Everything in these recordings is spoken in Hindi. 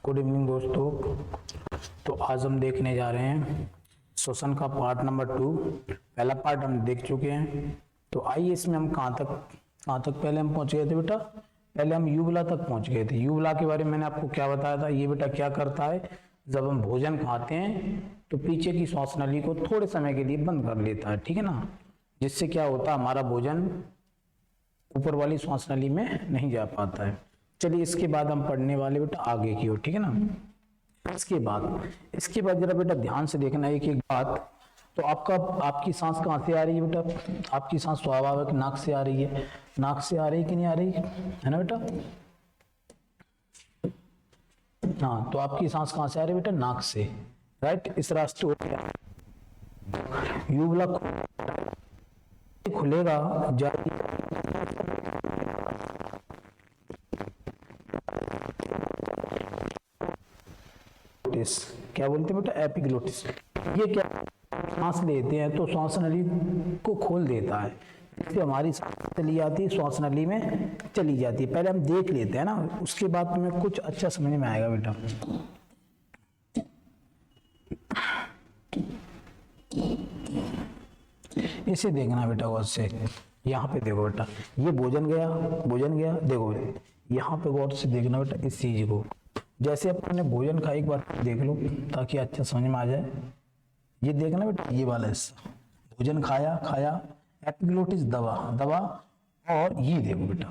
गुड इवनिंग दोस्तों। तो आज हम देखने जा रहे हैं श्वसन का पार्ट नंबर 2। पहला पार्ट हम देख चुके हैं। तो आइए इसमें हम कहाँ तक पहले हम पहुंच गए थे बेटा। पहले हम यूबुला तक पहुंच गए थे। यूबुला के बारे में मैंने आपको क्या बताया था। ये बेटा क्या करता है, जब हम भोजन खाते हैं तो पीछे की श्वास नली को थोड़े समय के लिए बंद कर लेता है, ठीक है ना। जिससे क्या होता है, हमारा भोजन ऊपर वाली श्वास नली में नहीं जा पाता है। चलिए इसके बाद हम पढ़ने वाले बेटा आगे की ओर, ठीक है ना। इसके बाद जरा बेटा ध्यान से देखना एक एक बात। तो आपकी सांस कहाँ से आ रही है बेटा। आपकी सांस स्वाभाविक नाक से आ रही है। नाक से आ रही कि नहीं आ रही है ना बेटा। हाँ, तो आपकी सांस कहाँ से आ रही है बेटा, नाक से, राइट। इस रास्ते हो गया यूबुला खुलेगा जारी। क्या बोलते हैं बेटा, एपिग्लोटिस। ये क्या, सांस लेते हैं तो श्वास नली को खोल देता है, जिससे हमारी सांस चली जाती है, श्वास नली में चली जाती है। पहले हम देख लेते हैं ना, उसके बाद तुम्हें कुछ अच्छा समझ में आएगा बेटा। इसे देखना बेटा गौर से। यहाँ पे देखो बेटा, ये भोजन गया देखो, यहाँ पे गौर से देखना बेटा इस चीज को। जैसे अपने भोजन का एक बार देख लो ताकि अच्छा समझ में आ जाए। ये देखना बेटा, ये वाला हिस्सा भोजन खाया, एपिग्लोटिस दबा, और ये देखो बेटा,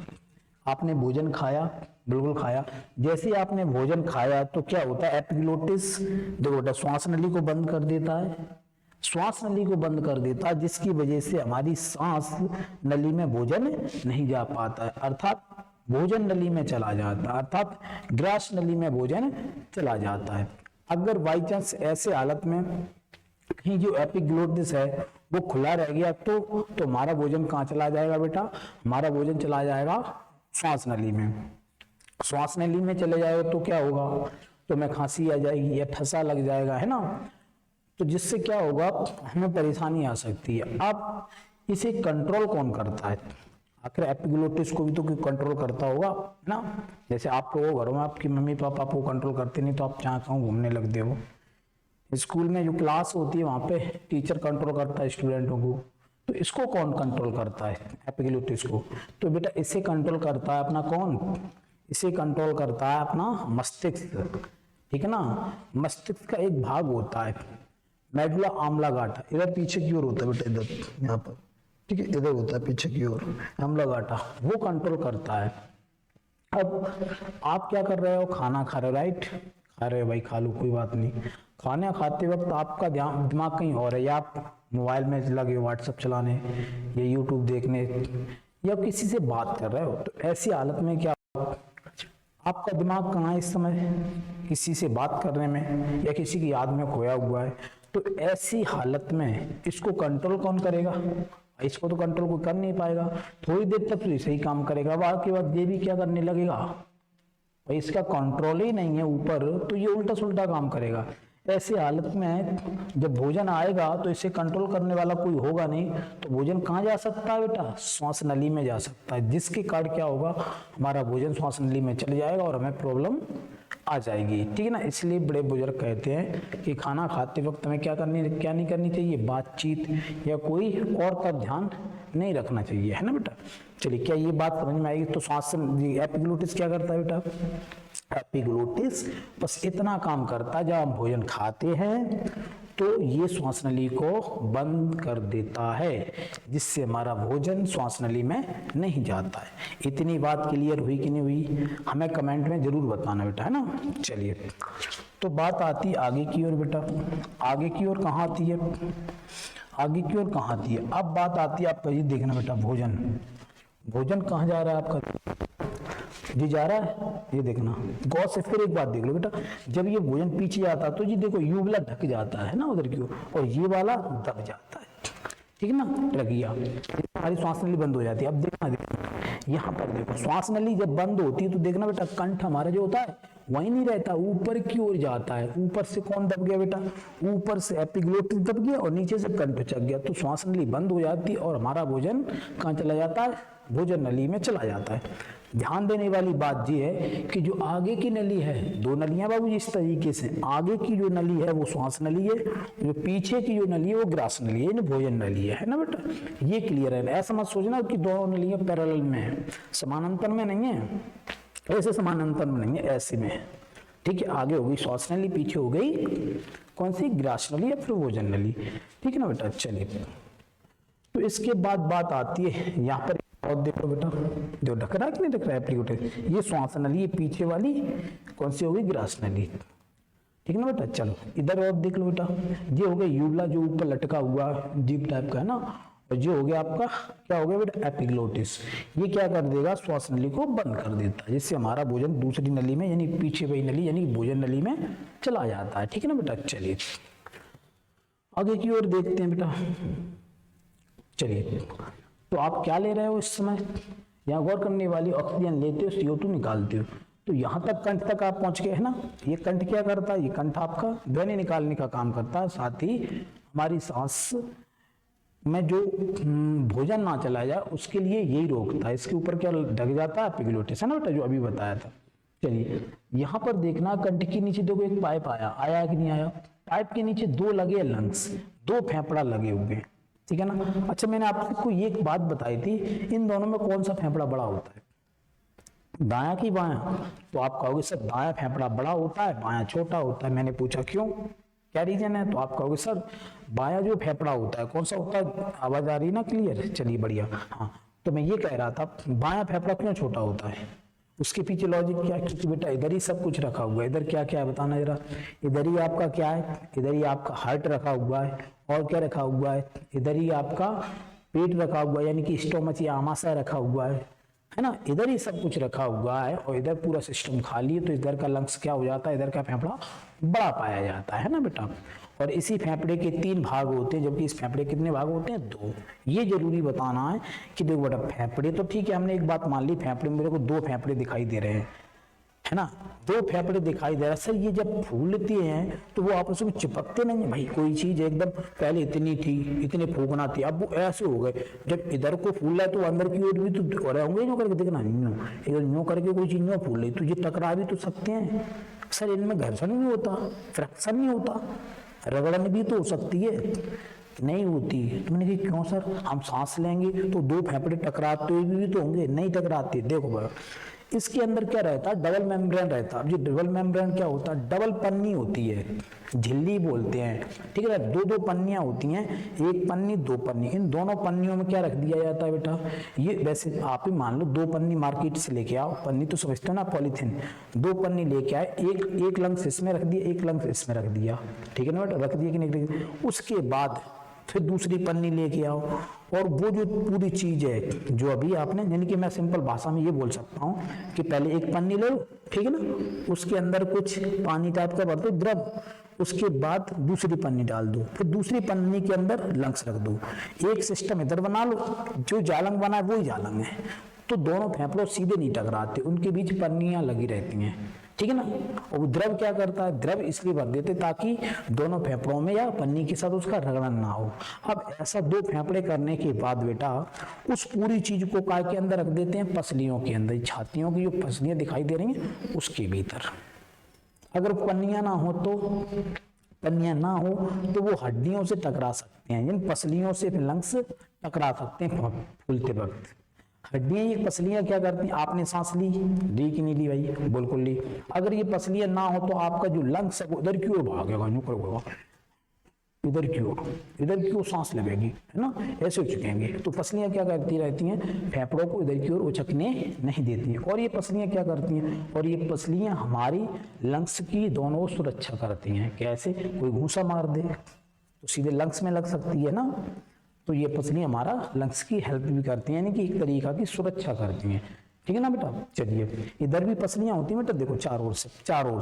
आपने भोजन खाया, बिल्कुल खाया। जैसे आपने भोजन खाया तो क्या होता है, एपिग्लोटिस देखो बेटा श्वास नली को बंद कर देता है, जिसकी वजह से हमारी सांस नली में भोजन नहीं जा पाता है, अर्थात भोजन नली में चला जाता है, अर्थात ग्रास नली में भोजन चला जाता है। अगर बाई चांस ऐसे हालत में कहीं जो एपिग्लोटिस है वो खुला रह गया तो हमारा भोजन कहाँ चला जाएगा बेटा, हमारा भोजन चला जाएगा श्वास नली में। श्वास नली में चले जाएगा तो क्या होगा, तो हमें खांसी आ जाएगी या ठसा लग जाएगा, है ना। तो जिससे क्या होगा, हमें परेशानी आ सकती है। अब इसे कंट्रोल कौन करता है, आखिर एपिग्लोटिस को भी तो कंट्रोल करता होगा ना। जैसे आपको घरों में आपकी मम्मी पापा आपको कंट्रोल करते नहीं तो आप जहाँ कहीं घूमने लगते हो। स्कूल में जो क्लास होती है वहाँ पे टीचर कंट्रोल करता है स्टूडेंटों को। तो इसको कौन कंट्रोल करता है, एपिग्लोटिस को। तो बेटा इसे कंट्रोल करता है अपना कौन, इसे कंट्रोल करता है अपना मस्तिष्क, ठीक है ना। मस्तिष्क का एक भाग होता है मेडुला ऑब्लांगेटा, इधर पीछे की ओर होता है बेटा, इधर यहाँ पर, ठीक है, इधर होता है पीछे की ओर ऑब्लांगेटा, वो कंट्रोल करता है। अब आप क्या कर रहे हो, खाना खा रहे हो, राइट, खा रहे हो भाई, खा लो कोई बात नहीं। खाना खाते वक्त आपका दिमाग कहीं और है, या आप मोबाइल में लगे हो व्हाट्सएप चलाने या यूट्यूब देखने या किसी से बात कर रहे हो। तो ऐसी हालत में क्या, आपका दिमाग कहाँ है इस समय, किसी से बात करने में या किसी की याद में खोया हुआ है। तो ऐसी हालत में इसको कंट्रोल कौन करेगा, इसको तो कंट्रोल कोई कर नहीं पाएगा। थोड़ी देर तक तो ये सही काम करेगा, बाद के बाद ये भी क्या करने लगेगा, भाई इसका कंट्रोल ही नहीं है ऊपर, तो ये उल्टा सुल्टा काम करेगा। ऐसी हालत में जब भोजन आएगा तो इसे कंट्रोल करने वाला कोई होगा नहीं, तो भोजन कहाँ जा सकता है बेटा, श्वास नली में जा सकता है, जिसके कारण क्या होगा, हमारा भोजन श्वास नली में चले जाएगा और हमें प्रॉब्लम आ जाएगी, ठीक है ना। इसलिए बड़े बुजुर्ग कहते हैं कि खाना खाते वक्त हमें क्या नहीं करनी चाहिए, बातचीत या कोई और का ध्यान नहीं रखना चाहिए, है ना बेटा। चलिए क्या ये बात समझ में आएगी। तो श्वास एपिग्लोटिस क्या करता है बेटा, एपिग्लोटिस बस इतना काम करता है, जब हम भोजन खाते हैं तो ये श्वास नली को बंद कर देता है, जिससे हमारा भोजन श्वास नली में नहीं जाता है। इतनी बात क्लियर हुई कि नहीं हुई, हमें कमेंट में जरूर बताना बेटा, है ना। चलिए तो बात आती है आगे की ओर बेटा। आगे की ओर कहाँ आती है, आगे की ओर कहाँ आती है, अब बात आती है आपका, ये देखना बेटा, भोजन कहाँ जा रहा है आपका, ये जा रहा है, ये देखना गौर से। फिर एक बात देख लो बेटा, जब ये भोजन पीछे जाता है तो ये देखो यूबुला ढक जाता है ना उधर की ओर, और ये वाला दब जाता है, ठीक है ना, लग गया, हमारी श्वास नली बंद हो जाती है। अब देखना यहाँ पर देखो, श्वास नली जब बंद होती है तो देखना बेटा कंठ हमारा जो होता है वहीं नहीं रहता, ऊपर की ओर जाता है। ऊपर से कौन दब गया बेटा, ऊपर से एपिग्लोटिस दब गया और नीचे से कंठ चक गया, तो श्वास नली बंद हो जाती है और हमारा भोजन कहाँ चला जाता है, भोजन नली में चला जाता है। ध्यान देने वाली बात ये है कि जो आगे की नली है, दो नलियां बाबू इस तरीके से, आगे की जो नली है वो श्वास नली है, जो पीछे की जो नली है वो ग्रास नली है, भोजन नली है ना बेटा। ये क्लियर है, ऐसा मत सोचना कि दोनों नलियां पैरेलल में है, समानांतर में नहीं है, ऐसे समानांतर में नहीं है, ऐसे में है। ठीक है, आगे हो गई श्वास नली, पीछे हो गई कौन सी, ग्रास नली या फिर भोजन नली। ठीक है ना बेटा। चलिए, तो इसके बाद बात आती है यहाँ पर, और देखो बेटा जो ढक रहा है कि नहीं ढक रहा है एप्लीकेटर, ये श्वास नली, ये पीछे वाली कौन सी होगी, ग्रास नली। ठीक ना बेटा। चलो इधर और देख लो बेटा, ये हो गया यूवला जो ऊपर लटका हुआ जीभ टाइप का है ना, और जो हो गया आपका क्या हो गया बेटा, एपिग्लोटिस। ये क्या कर देगा, श्वास नली को बंद कर देता है, जिससे हमारा भोजन दूसरी नली में यानी पीछे वाली नली यानी भोजन नली में चला जाता है। ठीक है ना बेटा। चलिए आगे की ओर देखते हैं बेटा। चलिए, तो आप क्या ले रहे हो इस समय, यहाँ गौर करने वाली, ऑक्सीजन लेते हो, CO2 निकालते हो, तो यहाँ तक कंठ तक आप पहुंच गए है ना। ये कंठ क्या करता है, ये कंठ आपका ध्वनि निकालने का काम करता है, साथ ही हमारी सांस में जो भोजन ना चला जाए उसके लिए यही रोकता है। इसके ऊपर क्या ढक जाता है, एपिग्लोटिस है ना बेटा, जो अभी बताया था। चलिए यहाँ पर देखना, कंठ के नीचे देखो एक पाइप आया कि नहीं आया, पाइप के नीचे दो लगे लंग्स, दो फेफड़ा लगे हुए हैं। ठीक है ना। अच्छा, मैंने आपको एक बात बताई थी, इन दोनों में कौन सा फेफड़ा बड़ा होता है, दायां की बायां, तो आप कहोगे सर दायां फेफड़ा बड़ा होता है, बायां छोटा होता है। मैंने पूछा क्यों, क्या रीजन है, तो आप कहोगे सर बायां जो फेफड़ा होता है कौन सा होता है, आवाज आ रही ना क्लियर, चलिए बढ़िया। हाँ, तो मैं ये कह रहा था बायां फेफड़ा क्यों छोटा होता है, उसके पीछे लॉजिक क्या है, क्योंकि बेटा इधर ही सब कुछ रखा हुआ है। इधर क्या क्या है बताना जरा, इधर ही आपका क्या है, इधर ही आपका हार्ट रखा हुआ है, और क्या रखा हुआ है, इधर ही आपका पेट रखा हुआ है, यानी कि स्टोमच या आमाशय रखा हुआ है ना, इधर ही सब कुछ रखा हुआ है, और इधर पूरा सिस्टम खाली है, तो इधर का लंग्स क्या हो जाता है, इधर का फेफड़ा बड़ा पाया जाता है ना बेटा। और इसी फेफड़े के 3 भाग होते हैं, जबकि इस फेफड़े के कितने भाग होते हैं, 2। ये जरूरी बताना है कि देखो बेटा फेफड़े तो ठीक है, हमने एक बात मान ली, फेफड़े में मेरे को 2 फेफड़े दिखाई दे रहे हैं, है ना, 2 फेफड़े दिखाई दे रहा है। सर ये जब फूलते हैं तो वो आपस में चिपकते नहीं है भाई, कोई चीज एकदम पहले इतनी थी, इतने फूकना थी, अब वो ऐसे हो गए। जब इधर को फूल रहा है तो अंदर की ओर भी तो रहेंगे, यूं करके देखना, यूं करके कोई चीज यूं फूल रही तो ये टकरा भी तो सकते हैं। सर इनमें घर्षण भी होता, फ्रिक्शन नहीं होता, रगड़न भी तो हो सकती है, नहीं होती। तो मैंने कहा क्यों सर, हम सांस लेंगे तो 2 फेफड़े टकराते हुए भी तो होंगे, नहीं टकराते। देखो भाई इसके अंदर क्या रहता है, डबल मेम्ब्रेन रहता है। अब ये डबल मेम्ब्रेन क्या होता है, डबल पन्नी होती है, झिल्ली बोलते हैं। ठीक है, 2 पन्नियां होती हैं, 1 पन्नी 2 पन्नी, इन दोनों पन्नियों में क्या रख दिया जाता है बेटा, ये वैसे आप ही मान लो 2 पन्नी मार्केट से लेके आओ, पन्नी तो समझते हो ना पॉलीथिन, 2 पन्नी लेके आए, एक लंग्स इसमें रख दिया, एक लंग्स इसमें रख दिया। ठीक है ना बेटा, रख दिया कि नहीं, उसके बाद फिर दूसरी पन्नी लेके आओ, और वो जो पूरी चीज है जो अभी आपने, यानी कि मैं सिंपल भाषा में ये बोल सकता हूँ कि पहले एक पन्नी ले लो, ठीक है ना, उसके अंदर कुछ पानी टाइप का भर दो द्रव, उसके बाद दूसरी पन्नी डाल दो, फिर दूसरी पन्नी के अंदर लंग्स रख दो, एक सिस्टम इधर बना लो, जो जालंग बना है वही जालंग है, तो दोनों फेफड़ों सीधे नहीं टकराते, उनके बीच पन्नियां लगी रहती हैं। ठीक है ना। और द्रव क्या करता है, द्रव इसलिए भर देते ताकि दोनों फेफड़ों में या पन्नी के साथ उसका रगड़न ना हो। अब ऐसा 2 फेफड़े करने के बाद बेटा उस पूरी चीज को काय के अंदर रख देते हैं, पसलियों के अंदर, छातियों की जो पसलियां दिखाई दे रही हैं उसके भीतर। अगर पन्नियां ना हो तो वो हड्डियों से टकरा सकते हैं, इन पसलियों से लंग्स टकरा सकते हैं फूलते वक्त। हड्डियां, ये पसलियां क्या करती हैं, आपने सांस ली कि नहीं ली भाई, बिल्कुल ली। अगर ये पसलियां ना हो तो आपका जो लंग्स है वो इधर की ओर भागेगा, यूं करेगा, इधर की ओर सांस लगेगी, है ना, ऐसे उचकेंगे। तो पसलियां क्या करती रहती हैं, फेफड़ों को इधर की ओर उचकने नहीं देती हैं। और ये पसलियां क्या करती हैं, और ये पसलियां हमारी लंग्स की दोनों सुरक्षा करती हैं। कैसे, कोई घूंसा मार दे तो सीधे लंग्स में लग सकती है ना, तो ये पसलियां हमारा लंग्स की हेल्प भी करती हैं, यानी कि एक तरीका की सुरक्षा करती हैं। ठीक है ना बेटा। चलिए इधर भी पसलियां होती हैं बेटा, देखो चारों ओर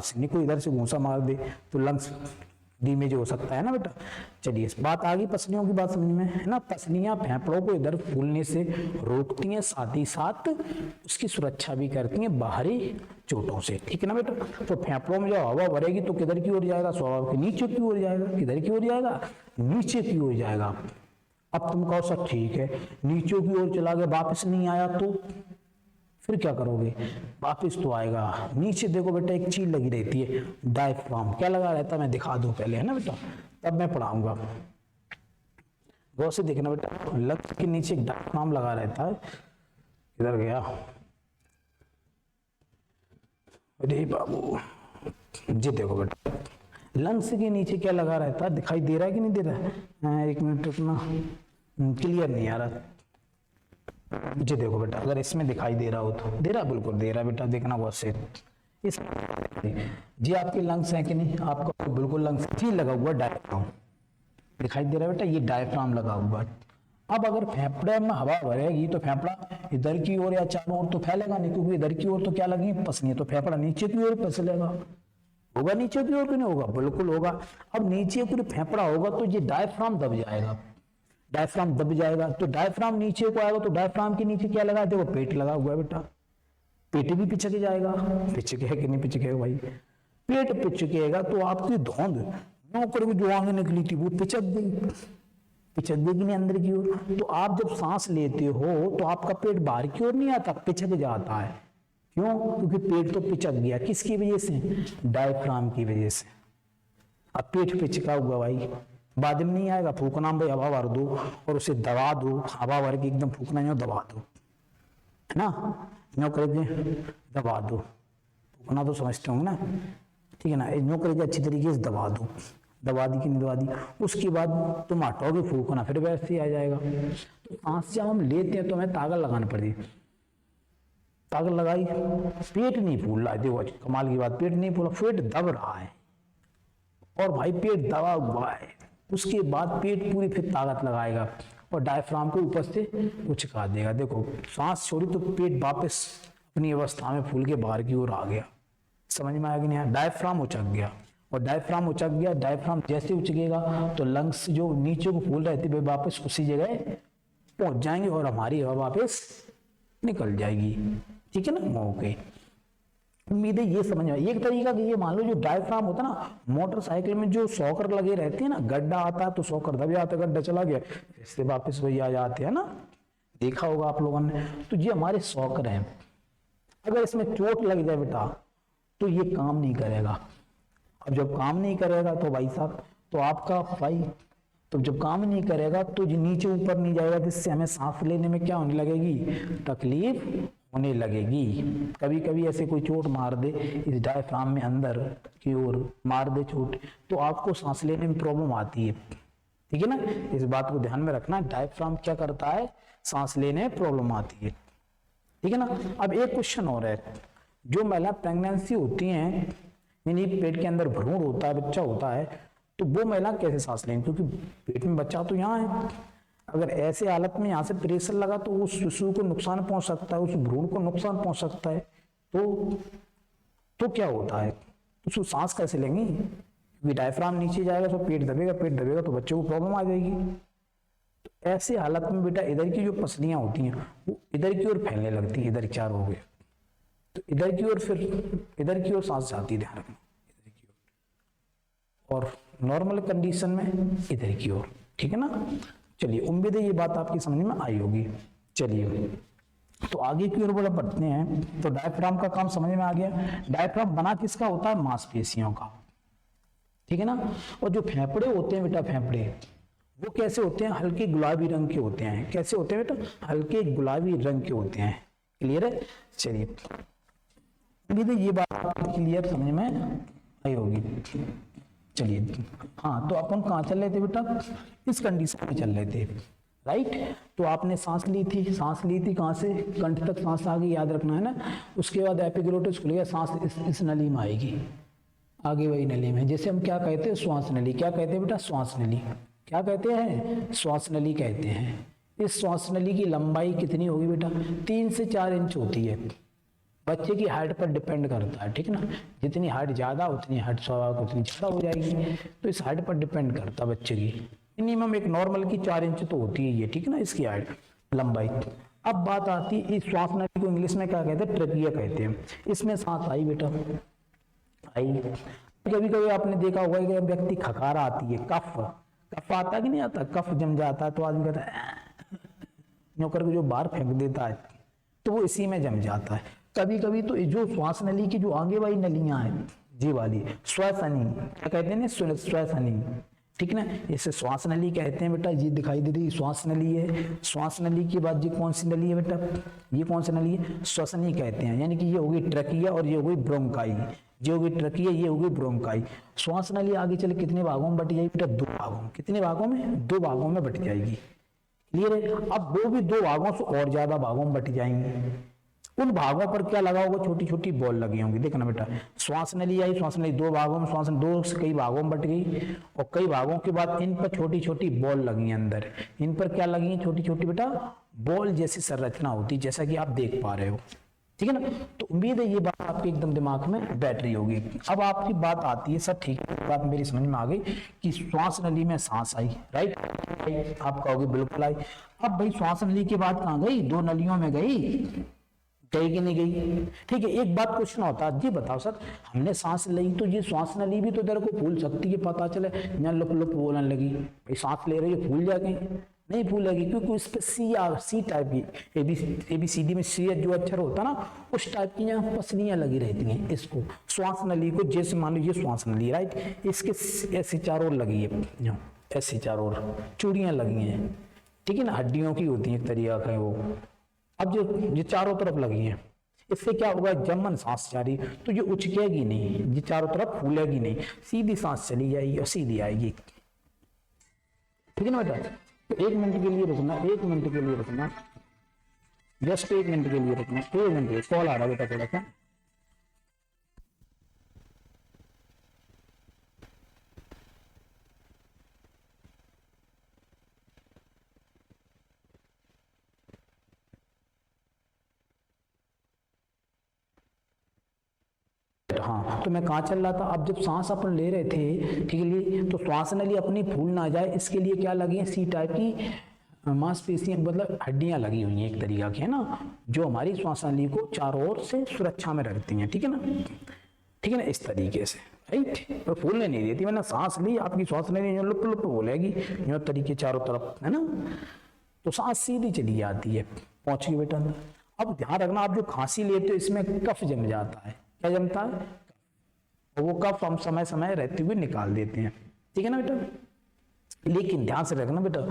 से, नहीं कोई इधर से घूंसा मार दे तो लंग्स डीमेज हो सकता है ना बेटा। चलिए इस बात आ गई पसलियों की बात समझ में, है ना। पसलियां फेफड़ों को इधर फूलने से रोकती हैं, साथ ही साथ उसकी सुरक्षा भी करती हैं बाहरी चोटों से, ठीक है ना बेटा। तो फेफड़ों में जब हवा भरेगी तो किधर की ओर जाएगा, स्वाभाविक नीचे की ओर जाएगा। किधर की ओर जाएगा, नीचे की ओर जाएगा। अब तुम कहो सर ठीक है, नीचे की ओर चला गया, वापस नहीं आया तो फिर क्या करोगे, वापस तो आएगा। नीचे देखो बेटा एक चीज लगी रहती है, डायफ्राम। क्या लगा रहता है, मैं दिखा दूं पहले, है ना बेटा, तब मैं पढ़ाऊंगा। गौर से देखना बेटा, लंग्स के नीचे एक डायफ्राम लगा रहता है। इधर गया, अरे बाबू जी देखो बेटा, लंग्स के नीचे क्या लगा रहता है, दिखाई दे रहा है कि नहीं दे रहा है, एक मिनट रुकना, क्लियर नहीं आ रहा जी। देखो बेटा, अगर इसमें दिखाई दे रहा हो तो, दे रहा, बिल्कुल दे रहा बेटा, देखना बहुत से इस जी आपके लंग्स हैं कि नहीं, आपका बिल्कुल लंग्स जी लगा हुआ डायफ्राम दिखाई दे रहा है बेटा, ये डायफ्राम लगा हुआ है। अब अगर फेफड़े में हवा भरेगी तो फेफड़ा इधर की ओर या चारों ओर तो फैलेगा नहीं, क्योंकि इधर की ओर तो क्या लगी, पसलियां, तो फेफड़ा नीचे की ओर पसलेगा। होगा नीचे की ओर कि नहीं होगा, बिल्कुल होगा। अब नीचे की फेफड़ा होगा तो ये डायफ्राम दब जाएगा, डायफ्राम दब जाएगा तो डायफ्राम नीचे को आएगा, तो डायफ्राम के नीचे क्या लगा है, देखो पेट लगा हुआ है बेटा, पेट भी पिचक जाएगा। पिचके है कि नहीं पिचकेगा भाई, पेट पिचकेगा तो आपकी धौंध नौकर की जो आगे निकली थी वो पिचक गई, पिचक गई कि नहीं अंदर की ओर। तो आप जब सांस लेते हो तो आपका पेट बाहर की ओर नहीं आता, पिचक जाता है। क्यों, क्योंकि पेट तो पिचक गया, किसकी वजह से, डायफ्राम की वजह से। अब पेट पिचका हुआ भाई, बाद में नहीं आएगा, फूकना भाई, हवा भर दो और उसे दबा दो, हवा भर के एकदम फूकना है, दबा दो, है ना, नो करके दबा दो, फूकना तो समझते होंगे ना, ठीक है ना, नो करके अच्छी तरीके से दबा दो, दबा दी कि नहीं दबा दी, उसके बाद तुम हटोगे फूकना, फिर वैसे ही आ जाएगा। तो सांस जब हम लेते हैं तो हमें ताकत लगानी पड़ती है, ताकत लगाई, पेट नहीं फूल रहा है, देखो कमाल की बात, पेट नहीं फूला, पेट दब रहा है, और भाई पेट दबा हुआ है, उसके बाद पेट पूरी फिर ताकत लगाएगा और डायफ्राम को ऊपर से उचका देगा। देखो सांस छोड़ी तो पेट वापस अपनी अवस्था में फूल के बाहर की ओर आ गया, समझ में आया कि नहीं, डायफ्राम उचक गया, और डायफ्राम उचक गया, डायफ्राम जैसे उचकेगा तो लंग्स जो नीचे को फूल रहे थे वे वापस उसी जगह पहुंच जाएंगे और हमारी हवा वापस निकल जाएगी, ठीक है ना। ओके, उम्मीद है ये समझ में। एक तरीका कि ये मान लो जो डायफ्राम होता है ना, मोटरसाइकिल में जो शॉकर लगे रहते हैं ना, गड्ढा आता है तो शॉकर दब जाता है, गड्ढा चला गया इससे वापस वही आ जाते हैं ना, देखा होगा आप लोगों ने। तो ये हमारे शॉकर हैं, अगर इसमें चोट लग जाए बेटा तो ये काम नहीं करेगा। अब जब काम नहीं करेगा तो भाई साहब, तो आपका भाई, तो जब काम नहीं करेगा तो ये नीचे ऊपर नहीं जाएगा, जिससे हमें सांस लेने में क्या होने लगेगी, तकलीफ होने लगेगी। कभी कभी ऐसे कोई चोट मार दे इस डायफ्राम में अंदर की ओर मार दे चोट, तो आपको सांस लेने में प्रॉब्लम आती है, ठीक है ना, इस बात को ध्यान में रखना। डायफ्राम क्या करता है, सांस लेने में प्रॉब्लम आती है, ठीक है ना। अब एक क्वेश्चन और है, जो महिला प्रेगनेंसी होती हैं, यानी पेट के अंदर भ्रूण होता है, बच्चा होता है, तो वो महिला कैसे सांस लेंगी, क्योंकि पेट में बच्चा तो यहाँ है, अगर ऐसे हालत में यहाँ से प्रेशर लगा तो उस शिशु को नुकसान पहुंच सकता है, उस भ्रूण को नुकसान पहुंच सकता है, तो क्या होता है, तो सांस कैसे लेंगी, क्योंकि डायफ्राम नीचे जाएगा तो पेट दबेगा तो बच्चे को प्रॉब्लम आ जाएगी। तो ऐसे हालत में बेटा इधर की जो पसलियां होती हैं वो इधर की ओर फैलने लगती है, इधर चार हो गए तो इधर की ओर, फिर इधर की ओर सांस जाती है, ध्यान रखना, इधर की ओर, और नॉर्मल कंडीशन में इधर की ओर, ठीक है ना। चलिए उम्मीद है ये बात आपकी समझ में आई होगी। चलिए तो आगे की ओर बड़ा बढ़ते हैं। तो डायफ्राम का काम समझ में आ गया। डायफ्राम बना किसका होता है, मांसपेशियों का, ठीक है ना। और जो फेफड़े होते हैं बेटा, फेफड़े वो कैसे होते हैं, हल्के गुलाबी रंग के होते हैं। कैसे होते हैं बेटा, हल्के गुलाबी रंग के होते हैं। क्लियर है। चलिए उम्मीद है ये बात क्लियर समझ में आई होगी। चलिए हाँ, तो अपन कहाँ चल रहे थे बेटा, इस कंडीशन में चल रहे थे, राइट। तो आपने सांस ली थी कहाँ से, कंठ तक सांस आ गई, याद रखना है ना। उसके बाद एपिग्लोटिस खुल गया, सांस इस नली में आएगी, आगे वही नली में, जैसे हम क्या कहते हैं, श्वास नली। क्या कहते हैं बेटा, श्वास नली। क्या कहते हैं, श्वास नली कहते हैं। इस श्वास नली की लंबाई कितनी होगी बेटा, 3 से 4 इंच होती है। बच्चे की हाइट पर डिपेंड करता है, ठीक है ना, जितनी हाइट ज़्यादा उतनी हाइट स्वाभाविक उतनी ज़्यादा हो जाएगी। तो इस हाइट पर डिपेंड करता है बच्चे की। मिनिमम एक नॉर्मल की 4 इंच तो होती है ये, ठीक है ना, इसकी हाइट लंबाई। अब बात आती है इस श्वास नली को इंग्लिश में क्या कहते हैं, ट्रेकिया कहते हैं। इसमें सांस आई बेटा, आई। कभी कभी आपने देखा होगा कि व्यक्ति खखारा आती है, कफ आता कि नहीं आता, कफ जम जाता है तो आदमी कहता है यूं करके जो बाहर फेंक देता है, तो वो इसी में जम जाता है। कभी कभी तो जो श्वास नली की जो आगे वाली नलियां हैं, जी वाली श्वसनी, क्या कहते हैं, श्वसनी, ठीक ना, इसे श्वास नली कहते हैं बेटा। ये दिखाई दे रही श्वास नली है। श्वास नली के बाद ये कौन सी नली है बेटा, ये कौन सी नली है, श्वसनी कहते हैं। यानी कि ये होगी ट्रकिया और ये होगी ब्रोंकाई। ये होगी ट्रकिया, ये होगी ब्रोंकाई। श्वास नली आगे चले कितने भागों में बट जाएगी बेटा, 2 भागों में। कितने भागों में, 2 भागों में बट जाएगी। क्लियर है। अब वो भी 2 भागों से और ज्यादा भागों में बट जाएंगे। उन भागों पर क्या लगा होगा, छोटी छोटी बॉल लगी होंगी। देखना बेटा, श्वास नली आई, श्वास नली 2 भागों में, श्वास 2 से कई भागों में बट गई, और कई भागों के बाद इन पर छोटी छोटी बॉल लगी हैं अंदर। इन पर क्या लगी है, छोटी छोटी बेटा बॉल जैसी संरचना होती, जैसा कि आप देख पा रहे हो, ठीक है ना। तो उम्मीद है ये बात आपके एकदम दिमाग में बैठ रही होगी। अब आपकी बात आती है, सब ठीक है, बात मेरी समझ में आ गई कि श्वास नली में सांस आई, राइट, आप कहोगे बिल्कुल आई। अब भाई श्वास नली के बाद कहाँ गई, 2 नलियों में गई कि नहीं गई, ठीक है। एक बात क्वेश्चन होता है, जी बताओ सर, हमने सांस ली तो ये श्वास नली भी तो तेरे को फूल सकती है, पता चले यहाँ लुप लुप बोलने लगी, भाई सांस ले रही है, फूल जाएगी, नहीं फूलेगी, क्योंकि उस पर सी टाइप की ABCD में सी जो अक्षर होता है ना, उस टाइप की यहाँ पसलियां लगी रहती हैं। इसको श्वास नली को, जैसे मान लीजिए श्वास नली, राइट, इसके ऐसी चारों ओर लगी है, ऐसी चारों ओर चूड़ियां लगी हैं, ठीक है ना, हड्डियों की होती है एक तरीका का वो। अब जो ये चारों तरफ लगी है, इससे क्या होगा, जब मन सांस जा रही तो ये उचकेगी नहीं, ये चारों तरफ फूलेगी नहीं, सीधी सांस चली जाएगी और सीधी आएगी, ठीक है ना बेटा। तो 1 मिनट के लिए रुकना, 1 मिनट के लिए रुकना, जस्ट 1 मिनट के लिए रुकना, 1 मिनट, कॉल आ रहा बेटा थोड़ा सा। हाँ, तो मैं कहाँ चल रहा था, अब जब सांस अपन ले रहे थे, ठीक है, तो श्वास नली अपनी फूल ना जाए इसके लिए क्या लगी है, सी टाइप की मांसपेशियां, मतलब हड्डियां लगी हुई हैं एक तरीका की, है ना, जो हमारी श्वास नली को चारों ओर से सुरक्षा में रखती हैं, ठीक है ना, ठीक है ना, इस तरीके से, राइट। तो फूलने नहीं देती, मैंने सांस ली, आपकी श्वास नली लुप लुप बोलेगी यो तरीके चारों तरफ, है ना, तो सांस सीधी चली जाती है, पहुंच गई बेटा अंदर। अब ध्यान रखना, आप जो खांसी लेते हो इसमें कफ जम जाता है, क्या जमता है, और वो कफ हम समय समय रहते हुए निकाल देते हैं, ठीक है ना बेटा। लेकिन ध्यान से रखना बेटा,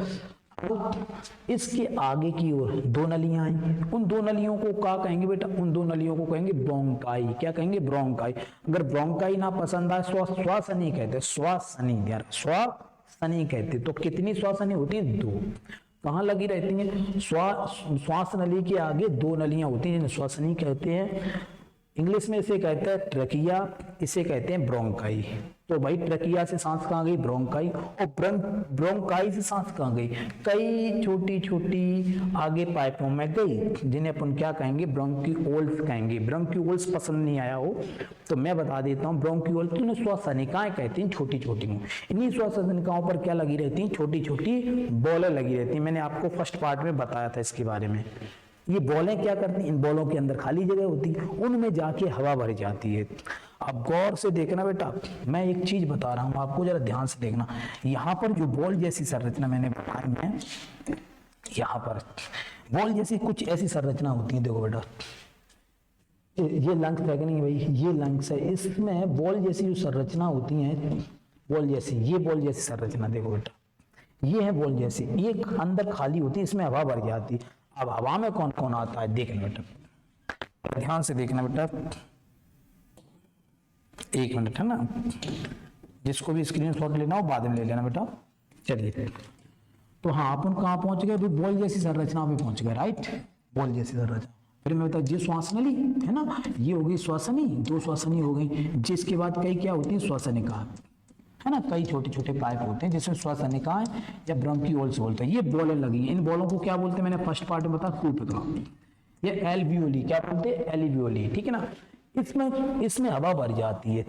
इसके आगे की ओर 2 नलियां आई, उन 2 नलियों को क्या कहेंगे बेटा, उन 2 नलियों को कहेंगे ब्रोंकाई। क्या कहेंगे, ब्रोंकाई। अगर ब्रोंकाई ना पसंद आए, श्वासनी कहते, श्वासनी, श्वासनी कहते। तो कितनी श्वासनी होती है, 2। कहाँ लगी रहती है, श्वास नली के आगे 2 नलियां होती हैं, जिन्हें श्वासनी कहते हैं। इंग्लिश में इसे कहते हैं ट्रकिया, इसे कहते हैं ब्रोंकाई। तो भाई ट्रकिया से सांस कहाँ गई, ब्रोंकाई, और ब्रोंकाई से सांस कहाँ गई, कई छोटी छोटी आगे पाइपों में गई, जिन्हें अपन क्या कहेंगे, ब्रोंकियोल्स कहेंगे। ब्रोंकियोल्स पसंद नहीं आया हो तो मैं बता देता हूँ, ब्रोंकियोल तो इन्हें श्वासनिकाएं कहते हैं, छोटी छोटी। इन्हीं श्वासनिकाओं पर क्या लगी रहती हैं, छोटी छोटी बॉलें लगी रहती हैं। मैंने आपको फर्स्ट पार्ट में बताया था इसके बारे में। ये बॉलें क्या करती हैं, इन बॉलों के अंदर खाली जगह होती है, उनमें जाके हवा भर जाती है। अब गौर से देखना बेटा, मैं एक चीज बता रहा हूं आपको, जरा ध्यान से देखना। यहाँ पर जो बॉल जैसी संरचना मैंने बताई है, यहाँ पर बॉल जैसी कुछ ऐसी संरचना होती है। देखो बेटा, ये लंग्स है कि नहीं भाई, ये लंग्स है, इसमें बॉल जैसी जो संरचना होती है, बॉल जैसी, ये बॉल जैसी संरचना देखो बेटा, ये है बॉल जैसी, ये अंदर खाली होती है, इसमें हवा भर जाती है। अब हवा में कौन कौन आता है, देखना बेटा, ध्यान से देखना बेटा, 1 मिनट, है ना, जिसको भी स्क्रीनशॉट लेना हो बाद में ले लेना बेटा। चलिए, तो हाँ, अपन कहाँ पहुंच गए, बॉल जैसी संरचना पे पहुंच गए, राइट, बॉल जैसी संरचना। फिर मैं बता, ये श्वास नली है ना, ये हो गई श्वासनी, 2 श्वासनी हो गई, जिसके बाद कई क्या होती है, श्वासनिका, है ना, कई छोटे छोटे पाइप होते हैं जिसमें श्वासनिकाएं या ब्रोंकियोल्स बोलते हैं। ये बॉलें लगी हैं, इन बॉलों को क्या बोलते हैं, मैंने फर्स्ट पार्ट में बताया, कूपिका। ये एल्वियोली, क्या बोलते हैं, एल्वियोली, ठीक है ना। इसमें हवा भर जाती है,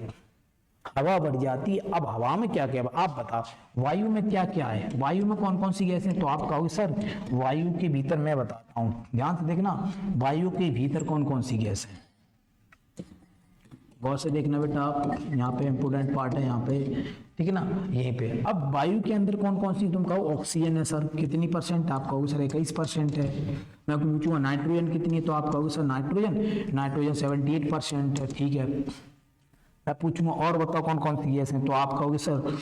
हवा बढ़ जाती है। अब हवा में क्या क्या, आप बताओ वायु में क्या क्या है, वायु में कौन कौन सी गैस है। तो आप कहोगे सर वायु के भीतर, मैं बताता हूँ, ध्यान से देखना, वायु के भीतर कौन कौन सी गैस है, गौर से देखना बेटा आप, यहाँ पे इंपोर्टेंट पार्ट है यहाँ पे, ठीक है ना, यहीं पे। अब वायु के अंदर कौन कौन सी, तुम कहो ऑक्सीजन है सर, कितनी परसेंट, आप कहोगे सर 21% है। मैं पूछूंगा नाइट्रोजन कितनी है, तो आप कहोगे सर नाइट्रोजन 78% है, ठीक है। मैं पूछूंगा और बताओ कौन कौन सी गैस है, तो आप कहोगे सर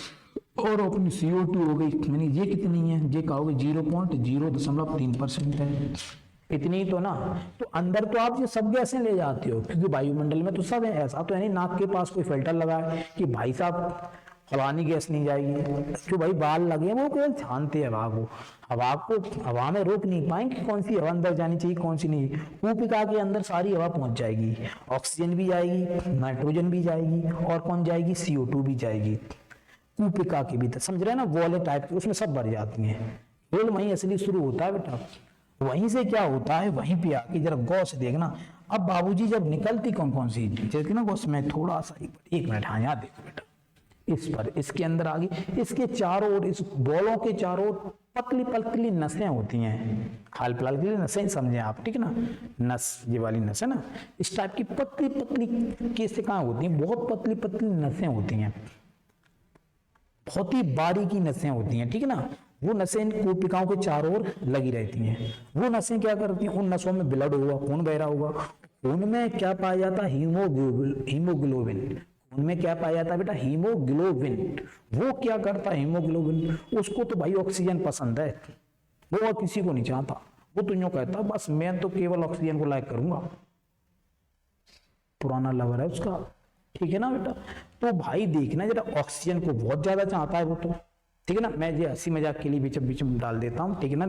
और अपनी CO2 हो गई, मैंने ये कितनी है, ये कहोगे 0.03% है, इतनी तो ना। तो अंदर तो आप ये सब गैसें ले जाते हो, क्योंकि वायुमंडल में तो सब है, ऐसा तो है नहीं नाक के पास कोई फिल्टर लगा है कि भाई साहब फलानी गैस नहीं जाएगी। जो भाई बाल लगे वो केवल छानते हैं हवा को हवा में रोक नहीं पाएंगे कौन सी हवा अंदर जानी चाहिए कौन सी नहीं। कूपिका के अंदर सारी हवा पहुंच जाएगी, ऑक्सीजन भी जाएगी, नाइट्रोजन भी जाएगी, और कौन जाएगी, CO2 भी जाएगी कूपिका के भीतर, समझ रहे हैं ना, वॉले टाइप की, उसमें सब भर जाती हैं। खेल वहीं असली शुरू होता है बेटा, वहीं से क्या होता है, वहीं पे आके जरा गौर से देखना। अब बाबूजी जब निकलती कौन कौन सी, जैसे ना गौर में थोड़ा सा एक मिनट, हाँ यहाँ देखो बेटा, इस पर इसके अंदर आ गई, इसके चारों ओर, इस बॉलों के चारों ओर पतली पतली नसें होती हैं, हाल फिलहाल के लिए नसें समझे आप, ठीक है ना, नस ये वाली नस है ना, इस टाइप की पतली पतली कैसे कहाँ होती हैं, बहुत पतली पतली नसें होती हैं, बहुत ही बारीकी नसें होती हैं, ठीक है ना। वो नसें इन कोशिकाओं के चारों ओर लगी रहती हैं। वो नसें क्या करती हैं, उन नसों में ब्लड होगा, खून बह रहा होगा, खून में क्या पाया जाता है, हीमोग्लोबिन, उनमें क्या पाया जाता है बेटा, हीमोग्लोबिन। वो क्या करता है हीमोग्लोबिन, उसको तो भाई ऑक्सीजन पसंद है, वो और किसी को नहीं चाहता, वो तो यूं कहता है बस मैं तो केवल ऑक्सीजन को लाइक करूंगा, पुराना लवर है उसका, ठीक है ना बेटा। तो भाई देखना जरा, ऑक्सीजन को बहुत ज्यादा चाहता है वो तो, ठीक है ना। मैं ये हंसी मजाक के लिए बीच में डाल देता हूँ, ठीक है ना।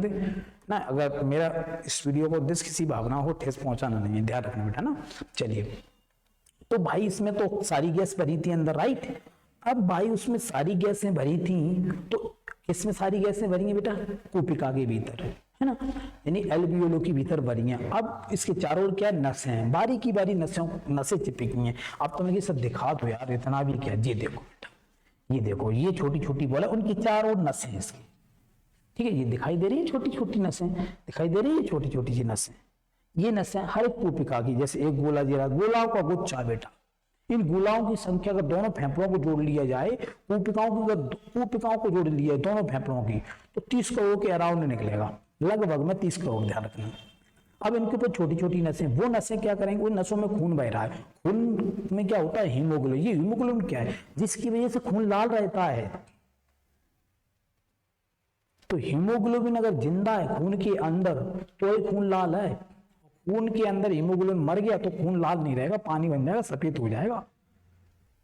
अगर मेरा इस वीडियो को दिस किसी भावना हो ठेस पहुंचाना नहीं है, ध्यान रखना बेटा ना। चलिए, तो भाई इसमें तो सारी गैस भरी थी अंदर, राइट। अब भाई उसमें सारी गैसें भरी थी, तो इसमें सारी गैसें भरी हैं बेटा कूपिका के भीतर, है ना, यानी एल्वियोलो के भीतर भरी हैं। अब इसके चारों ओर क्या नसें हैं, बारी बारी नसें चिपकी हैं। अब तो मैं ये सब दिखा दो यार, इतना भी क्या, ये देखो बेटा, ये देखो, ये छोटी छोटी बॉल है, उनकी चारों ओर नसें हैं इसकी, ठीक है, ये दिखाई दे रही है छोटी छोटी नसें, दिखाई दे रही है छोटी छोटी सी नसें। ये नसें हर एक कूपिका की, जैसे एक गोला जरा गोलाओं का गुच्छा बेटा, इन गोलाओं की संख्या अगर दोनों फेफड़ों को जोड़ लिया जाए, कूपिकाओं को जोड़ लिया दोनों फेफड़ों की, तो 30 करोड़ के अराउंड निकलेगा, लगभग में 30 करोड़, ध्यान रखना। अब इनके ऊपर छोटी छोटी नसें, वो नसें क्या करेंगे, उन नसों में खून बह रहा है, खून में क्या होता है, हीमोग्लोबिन। ये हीमोग्लोबिन क्या है, जिसकी वजह से खून लाल रहता है। तो हीमोग्लोबिन अगर जिंदा है खून के अंदर तो ये खून लाल है, खून के अंदर हीमोग्लोबिन मर गया तो खून लाल नहीं रहेगा, पानी बन जाएगा, सफेद हो जाएगा।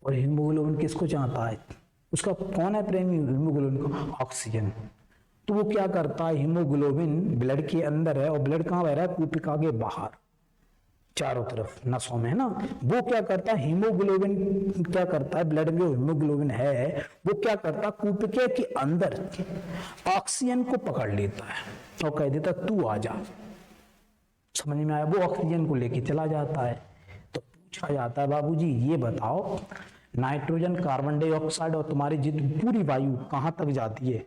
और हीमोग्लोबिन किसको चाहता है, उसका कौन है प्रेमी हीमोग्लोबिन का, ऑक्सीजन। तो वो क्या करता है, हीमोग्लोबिन ब्लड के अंदर है, और ब्लड कहाँ बह रहा है, कूपिका के बाहर चारों तरफ नसों में, है ना। वो क्या करता है, हीमोग्लोबिन क्या करता है, ब्लड में जो हीमोग्लोबिन है वो क्या करता है, कूपिके के अंदर ऑक्सीजन को पकड़ लेता है और कह देता तू आ जा, समझ में आया। वो ऑक्सीजन को लेके चला जाता है। तो पूछा जाता है बाबूजी ये बताओ, नाइट्रोजन, कार्बन डाइऑक्साइड और तुम्हारी जितनी पूरी वायु कहाँ तक जाती है,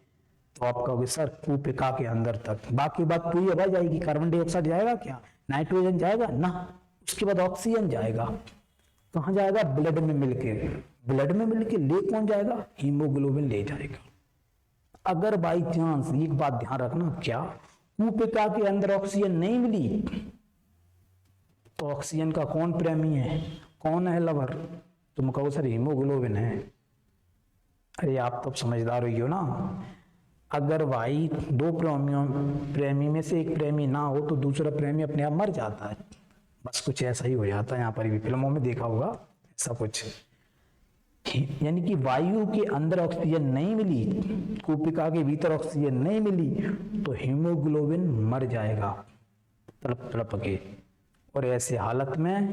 तो आप कहोगे सर कूपिका के अंदर तक। बाकी बात पूरी हवा जाएगी, कार्बन डाइऑक्साइड जाएगा क्या, नाइट्रोजन जाएगा ना, उसके बाद ऑक्सीजन जाएगा, कहाँ जाएगा, ब्लड में मिलके, ब्लड में मिलके ले कौन जाएगा, हीमोग्लोबिन ले जाएगा। अगर बाई चांस एक बात ध्यान रखना, क्या कूपिका के अंदर ऑक्सीजन नहीं मिली तो ऑक्सीजन का कौन प्रेमी है, कौन है लवर, तुम कहो सर हीमोग्लोबिन है। अरे आप तो समझदार हो ना। अगर भाई दो प्रेमी में से एक प्रेमी ना हो तो दूसरा प्रेमी अपने आप मर जाता है, बस कुछ ऐसा ही हो जाता है। यहाँ पर भी फिल्मों में देखा होगा ऐसा कुछ, यानी कि वायु के अंदर ऑक्सीजन नहीं मिली, कूपिका के भीतर ऑक्सीजन नहीं मिली तो हीमोग्लोबिन मर जाएगा तड़प तड़प के। और ऐसे हालत में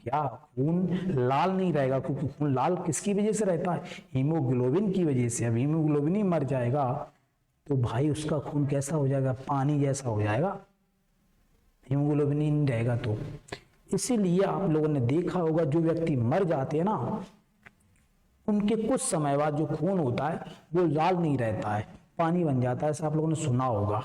क्या खून लाल नहीं रहेगा, क्योंकि खून लाल किसकी वजह से रहता है, हीमोग्लोबिन की वजह से। अब हीमोग्लोबिन ही मर जाएगा तो भाई उसका खून कैसा हो जाएगा, पानी जैसा हो जाएगा। हीमोग्लोबिन ही नहीं रहेगा तो। इसीलिए आप लोगों ने देखा होगा जो व्यक्ति मर जाते हैं ना, उनके कुछ समय बाद जो खून होता है वो लाल नहीं रहता है, पानी बन जाता है। ऐसा आप लोगों ने सुना होगा।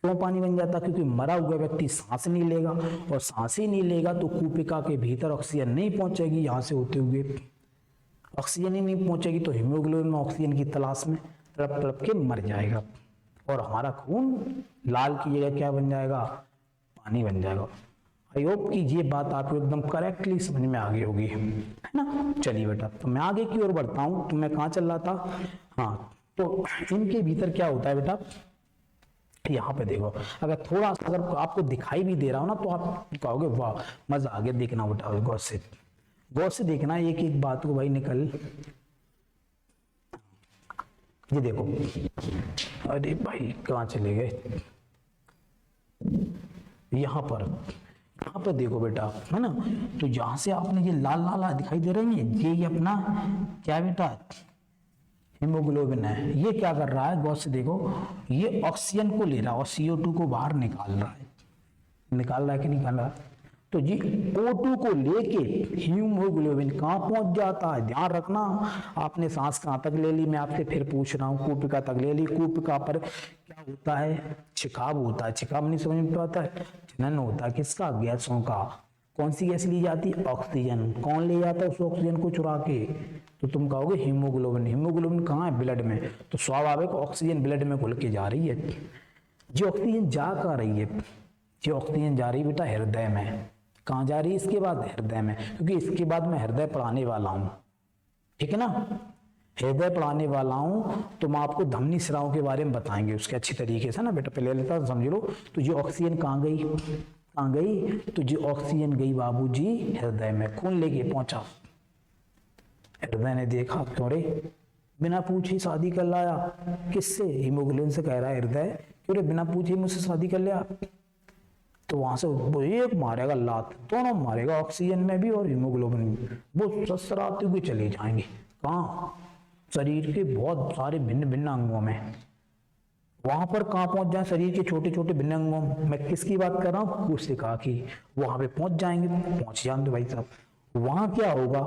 क्यों पानी बन जाता है? क्योंकि मरा हुआ व्यक्ति सांस नहीं लेगा, और सांस ही नहीं लेगा तो कूपिका के भीतर ऑक्सीजन नहीं पहुंचेगी। यहाँ से होते हुए ऑक्सीजन ही नहीं पहुंचेगी तो हीमोग्लोबिन ऑक्सीजन की तलाश में तड़प तड़प के मर जाएगा, और हमारा खून लाल की जगह क्या बन जाएगा? पानी बन जाएगा। आई होप कि ये बात आपको एकदम करेक्टली समझ में आ गई होगी, है ना। चलिए बेटा, तो मैं आगे की ओर बढ़ता हूँ। तो मैं कहाँ चल रहा था? हाँ, तो इनके भीतर क्या होता है बेटा, यहाँ पे देखो। अगर थोड़ा सा अगर आपको दिखाई भी दे रहा हो ना तो आप कहोगे वाह मजा आ गया। देखना बेटा, गौर से देखना एक एक बात को भाई। निकल, ये देखो, अरे भाई कहाँ चले गए? यहाँ पर देखो बेटा, है ना। तो यहाँ से आपने ये लाल लाल दिखाई दे रही है, ये अपना क्या बेटा? हीमोग्लोबिन है। ये क्या कर रहा है? गौर से देखो, ये ऑक्सीजन को ले रहा है और CO2 को बाहर निकाल रहा है। निकाल रहा है कि निकाल रहा है? तो जी O2 को लेके हीमोग्लोबिन कहाँ पहुंच जाता है? ध्यान रखना। आपने सांस कहाँ तक ले ली? मैं आपसे फिर पूछ रहा हूँ। कूपिका तक ले ली। कूपिका पर क्या होता है? छिकाव होता है। छिकाव नहीं समझ में आता है? जनन होता है किसका? गैसों का। कौन सी गैस ली जाती है? ऑक्सीजन। कौन ले जाता है उस ऑक्सीजन को चुरा के? तो तुम कहोगे हीमोग्लोबिन। हीमोग्लोबिन कहाँ है? ब्लड में। तो स्वाभाविक ऑक्सीजन ब्लड में घुल के जा रही है। जो ऑक्सीजन जा कहाँ रही है? जो ऑक्सीजन जा रही है बेटा हृदय में। कहाँ जा रही है इसके बाद? हृदय में। क्योंकि इसके बाद मैं हृदय पढ़ाने वाला हूँ, ठीक है ना। हृदय पढ़ाने वाला हूँ तो मैं आपको धमनी स्राव के बारे में बताएंगे उसके अच्छी तरीके से ना बेटा। पहले लेता समझ लो। तो जो ऑक्सीजन कहाँ गई? कहाँ गई? तो जो ऑक्सीजन गई बाबूजी हृदय में। खून लेके पहुंचा। हृदय ने देखा, क्यों रे बिना पूछे शादी कर लाया? किससे? हीमोग्लोबिन से कह रहा है हृदय, क्यों रे बिना पूछे मुझसे शादी कर लिया? तो वहां से वो एक मारेगा लात, दोनों मारेगा, ऑक्सीजन में भी और हीमोग्लोबिन में। वो ससराते हुए चले जाएंगे। कहाँ? शरीर के बहुत सारे भिन्न भिन्न अंगों में। वहां पर कहाँ पहुंच जाए? शरीर के छोटे छोटे भिन्न अंगों में। मैं किसकी बात कर रहा हूँ? कोशिका की। वहां पे पहुंच जाएंगे। पहुंच जाएंगे भाई साहब। वहां क्या होगा?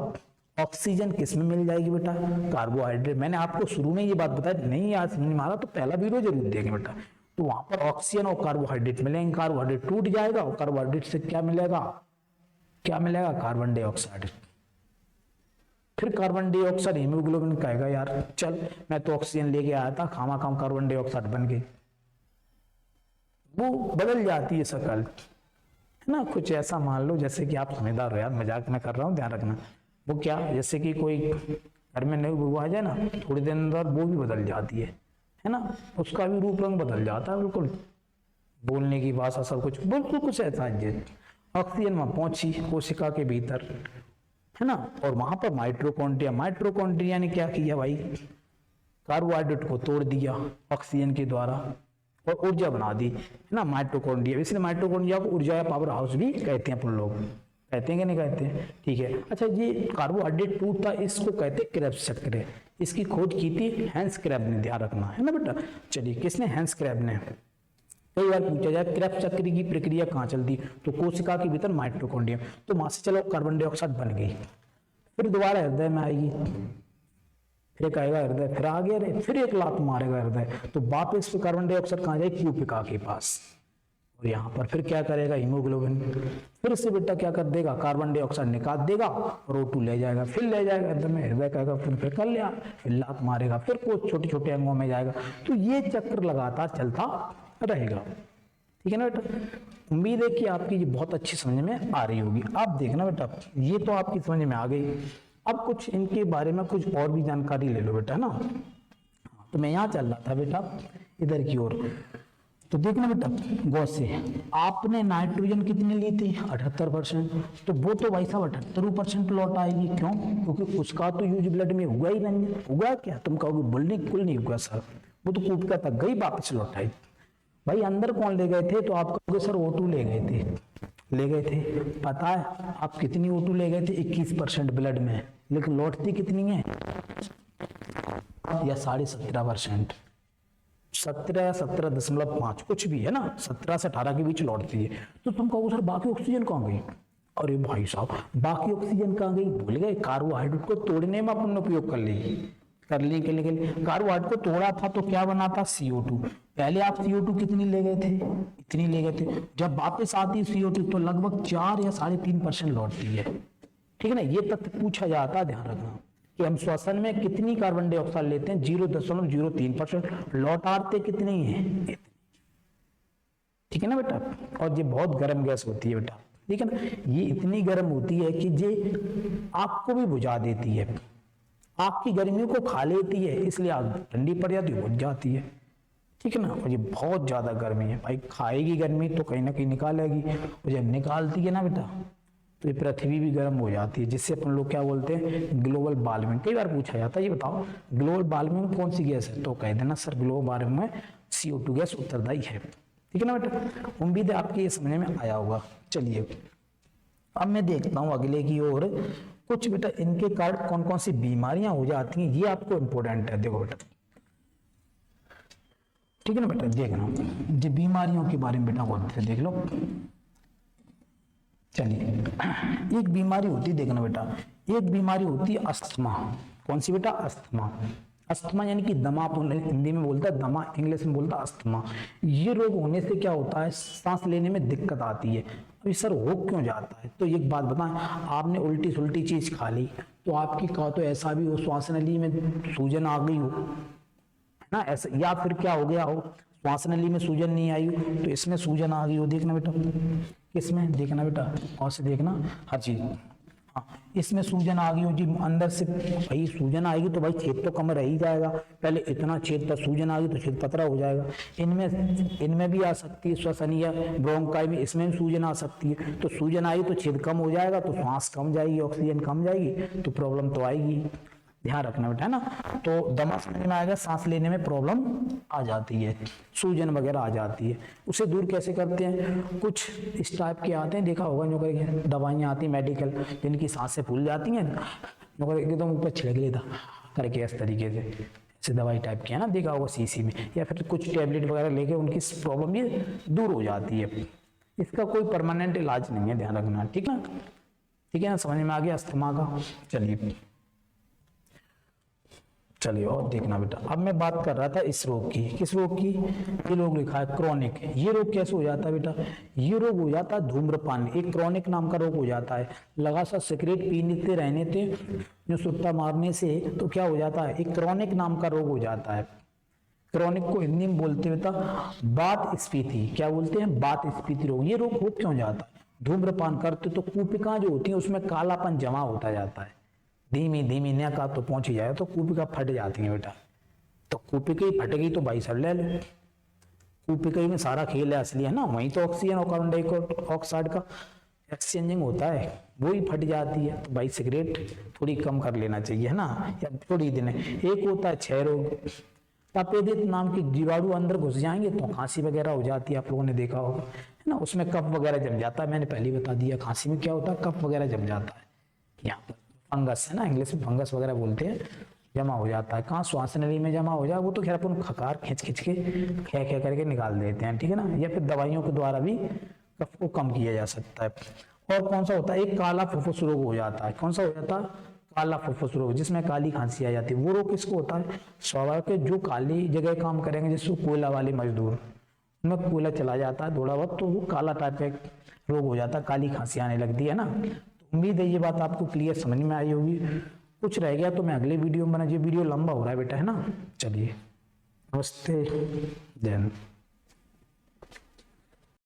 ऑक्सीजन किस में मिल जाएगी बेटा? कार्बोहाइड्रेट। मैंने आपको शुरू में ये बात बताई, नहीं याद समझ में आ रहा तो पहला वीडियो जरूर देखें बेटा। तो वहां पर ऑक्सीजन और कार्बोहाइड्रेट मिलेंगे। कार्बोहाइड्रेट टूट जाएगा और कार्बोहाइड्रेट से क्या मिलेगा? क्या मिलेगा? Carbon dioxide. फिर कार्बन डाइऑक्साइड हीमोग्लोबिन कहेगा यार चल मैं तो ऑक्सीजन लेके आया था, खामा खाम कार्बन डाइऑक्साइड बन गई। वो बदल जाती है शक्ल, है ना। कुछ ऐसा मान लो जैसे कि आप समझदार हो यार, मजाक में कर रहा हूँ, ध्यान रखना। वो क्या, जैसे कि कोई घर में नई बहू आ जाए ना, थोड़ी देर अंदर वो भी बदल जाती है ना। उसका भी रूप रंग बदल जाता है बिल्कुल, बोलने की भाषा सब कुछ बिल्कुल कुछ ऐसा है। ऑक्सीजन में पहुंची कोशिका के भीतर, है ना। और वहां पर माइटोकॉन्ड्रिया ने क्या किया भाई? कार्बोहाइड्रेट को तोड़ दिया ऑक्सीजन के द्वारा और ऊर्जा बना दी, है ना, माइटोकॉन्ड्रिया। इसलिए माइटोकॉन्ड्रिया को ऊर्जा या पावर हाउस भी कहते हैं अपन लोग, कहते हैं कि नहीं कहते हैं? ठीक है। अच्छा, ये कार्बोहाइड्रेट टूटता इसको कहते हैं क्रेब्स चक्र। इसकी खोज की थी हैंस क्रेब ने, ध्यान रखना, है ना बेटा। चलिए, किसने? हैंस क्रेब ने। कई बार पूछा जाए क्रेब्स चक्र की प्रक्रिया कहाँ चलती? तो कोशिका के भीतर माइटोकॉन्ड्रिया। तो वहां से चलो कार्बन डाइऑक्साइड बन गई, फिर दोबारा हृदय में आएगी, फिर कहेगा हृदय, फिर आ गया रे, फिर एक लात मारेगा हृदय, तो वापस पे कार्बन डाइऑक्साइड कहाँ जाएगी? क्यूपिका के पास। और यहाँ पर फिर क्या करेगा? हीमोग्लोबिन फिर से बेटा क्या कर देगा? कार्बन डाइऑक्साइड निकाल देगा और O2 ले जाएगा, फिर ले जाएगा हृदय में। हृदय कहेगा फिर कर लिया, फिर लात मारेगा, फिर कुछ छोटे छोटे अंगों में जाएगा। तो ये चक्र लगातार चलता रहेगा, ठीक है ना बेटा। उम्मीद है कि आपकी ये बहुत अच्छी समझ में आ रही होगी। आप देखना बेटा, ये तो आपकी समझ में आ गई। अब कुछ इनके बारे में कुछ और भी जानकारी ले लो बेटा, है ना। तो मैं यहाँ चल रहा था बेटा इधर की ओर। तो देखना बेटा गौर से, आपने नाइट्रोजन कितनी ली थी? 78%। तो वो तो भाई साहब 78% लौट आएगी। क्यों? क्योंकि उसका तो यूज ब्लड में हुआ ही नहीं है। हुआ क्या? तुम कहोगे बिल्कुल नहीं हुआ सर, वो तो कूपिका तक गई, वापस लौट आई। भाई अंदर कौन ले गए थे? तो आप कहोगे सर O2 ले गए थे। पता है आप कितनी O2 ले गए थे? 21% ब्लड में, लेकिन लौटती कितनी है? या 17.5%। 17 या 17.5 कुछ भी है ना, 17 से 18 के बीच लौटती है। तो तुम कहोगे सर बाकी ऑक्सीजन कहाँ गई? अरे भाई साहब, बाकी ऑक्सीजन कहाँ गई? भूल गए? कार्बोहाइड्रेट को तोड़ने में अपन उपयोग कर ली के लिए कार्बोहाइड्रेट को तोड़ा था तो क्या बना था? CO2। पहले आप CO2 कितनी ले गए थे? इतनी ले गए थे। जब वापस आती है CO2 तो लगभग 4 या 3.5% लौटती है। ठीक है ना, ये तथ्य पूछा जाता है, ध्यान रखना कि हम श्वसन में कितनी कार्बन डाइऑक्साइड लेते हैं? 0.03%। लौटाते कितनी है? ठीक है ना बेटा। और ये बहुत गर्म गैस होती है बेटा, ठीक है ना, ये इतनी गर्म होती है कि ये आग को भी बुझा देती है, आग की गर्मी को खा लेती है, इसलिए आग ठंडी पड़ जाती है, बुझ जाती है। ठीक है ना, और ये बहुत ज्यादा गर्मी है भाई, खाएगी गर्मी तो कहीं ना कहीं निकालेगी, और जब निकालती है ना बेटा तो ये पृथ्वी भी गर्म हो जाती है, जिससे अपन लोग क्या बोलते हैं? Global warming. कई बार पूछा जाता है, ये बताओ ग्लोबल वार्मिंग में कौन सी गैस है? तो कह देना सर ग्लोबल वार्मिंग में CO2 गैस उत्तरदायी है। ठीक है ना बेटा, उम्मीद है आपके ये समझ में आया होगा। चलिए अब मैं देखता हूँ अगले की ओर। कुछ बेटा इनके कारण कौन कौन सी बीमारियां हो जाती हैं, ये आपको इंपॉर्टेंट है। देखो बेटा, ठीक है ना बेटा, देखना ये बीमारियों के बारे में बेटा बोलते हैं, देख लो। चलिए एक बीमारी होती है, देखना बेटा, एक बीमारी होती है अस्थमा। कौन सी बेटा? अस्थमा। अस्थमा यानी कि दमा, हिंदी में बोलता है दमा, इंग्लिश में बोलता है अस्थमा। ये रोग होने से क्या होता है? सांस लेने में दिक्कत आती है। अभी सर हो क्यों जाता है? तो एक बात बताएं, आपने उल्टी सुल्टी चीज खा ली तो आपकी कहा तो ऐसा भी हो श्वास नली में सूजन आ गई हो ना, ऐसा, या फिर क्या हो गया हो श्वास नली में सूजन नहीं आई हो तो इसमें सूजन आ गई हो। देखना बेटा, किसमें? देखना बेटा, और से देखना हर चीज। हाँ, इसमें सूजन आ गई हो जी, अंदर से भाई सूजन आएगी तो भाई छेद तो कम रह ही जाएगा, पहले इतना छेद था, सूजन आ गई तो छेद पतला हो जाएगा। इनमें भी आ सकती है, श्वसन या ब्रोंकाई में, इसमें भी सूजन आ सकती है। तो सूजन आई तो छेद कम हो जाएगा, तो सांस कम जाएगी, ऑक्सीजन कम जाएगी, तो प्रॉब्लम तो आएगी। ध्यान रखना बेटा, है ना। तो दमा समझ में आएगा, सांस लेने में प्रॉब्लम आ जाती है, सूजन वगैरह आ जाती है। उसे दूर कैसे करते हैं? कुछ इस टाइप के आते हैं, देखा होगा, जो करके दवाइयाँ आती हैं मेडिकल, जिनकी सांसें फूल जाती हैं, जो करके एकदम ऊपर छिड़क लेता करके इस तरीके से, ऐसे दवाई टाइप की है ना, देखा होगा शीशी में, या फिर कुछ टेबलेट वगैरह लेके उनकी प्रॉब्लम ये दूर हो जाती है। इसका कोई परमानेंट इलाज नहीं है, ध्यान रखना, ठीक है ना। ठीक है ना, समझ में आ गया अस्थमा का। चलिए और देखना बेटा, अब मैं बात कर रहा था इस रोग की। किस रोग की? ये रोग लिखा है क्रॉनिक। ये रोग कैसे हो जाता है बेटा? ये रोग हो जाता है धूम्रपान, एक क्रॉनिक नाम का रोग हो जाता है। लगातार सिगरेट पीते रहने से, जो सुट्टा मारने से, तो क्या हो जाता है? एक क्रॉनिक नाम का रोग हो जाता है। क्रॉनिक को हिंदी में बोलते हैं बेटा वात स्फीति। क्या बोलते हैं? वात स्फीति रोग। ये रोग हो क्यों जाता है? धूम्रपान करते तो कूपिका जो होती है उसमें कालापन जमा होता जाता है, धीमी धीमी नेका तो पहुंच ही जाए तो कूपिका फट जाती है बेटा। तो कूपिका ही फट गई तो भाई सर ले लो, कूपिका में सारा खेल है असली, है ना। वहीं तो ऑक्सीजन और कार्बन डाइऑक्साइड का एक्सचेंजिंग होता है, वो ही फट जाती है। तो भाई सिगरेट थोड़ी कम कर लेना चाहिए, है ना, या थोड़ी दिन। एक होता है क्षय रोग, तपेदिक नाम के जीवाणु अंदर घुस जाएंगे तो खांसी वगैरह हो जाती है, आप लोगों ने देखा होगा, है ना। उसमें कफ वगैरह जम जाता है, मैंने पहले बता दिया। खांसी में क्या होता है? कफ वगैरह जम जाता है, यहाँ पर फंगस, है ना, इंग्लिश में फंगस वगैरह बोलते हैं, जमा हो जाता है। कहाँ? श्वास नली में जमा हो जाए, वो तो खैर अपन खकार खींच खींच के खे करके निकाल देते हैं, ठीक है ना। या फिर दवाइयों के द्वारा भी कफ को कम किया जा सकता है। और कौन सा होता है? एक काला फुफ्फुस रोग हो जाता है। कौन सा हो जाता है? काला फुफ्फुस रोग, जिसमें काली खांसी आ जाती है। वो रोग किसको होता है? स्वाभाविक जो काली जगह काम करेंगे, जैसे कोयला वाले मजदूर, उनमें कोयला चला जाता है थोड़ा बहुत, तो वो काला टाइप का रोग हो जाता है, काली खांसी आने लगती है ना। उम्मीद है ये बात आपको क्लियर समझ में आई होगी। कुछ रह गया तो मैं अगले वीडियो में बना, ये वीडियो लंबा हो रहा है बेटा, है ना। चलिए, नमस्ते, जय हिंद।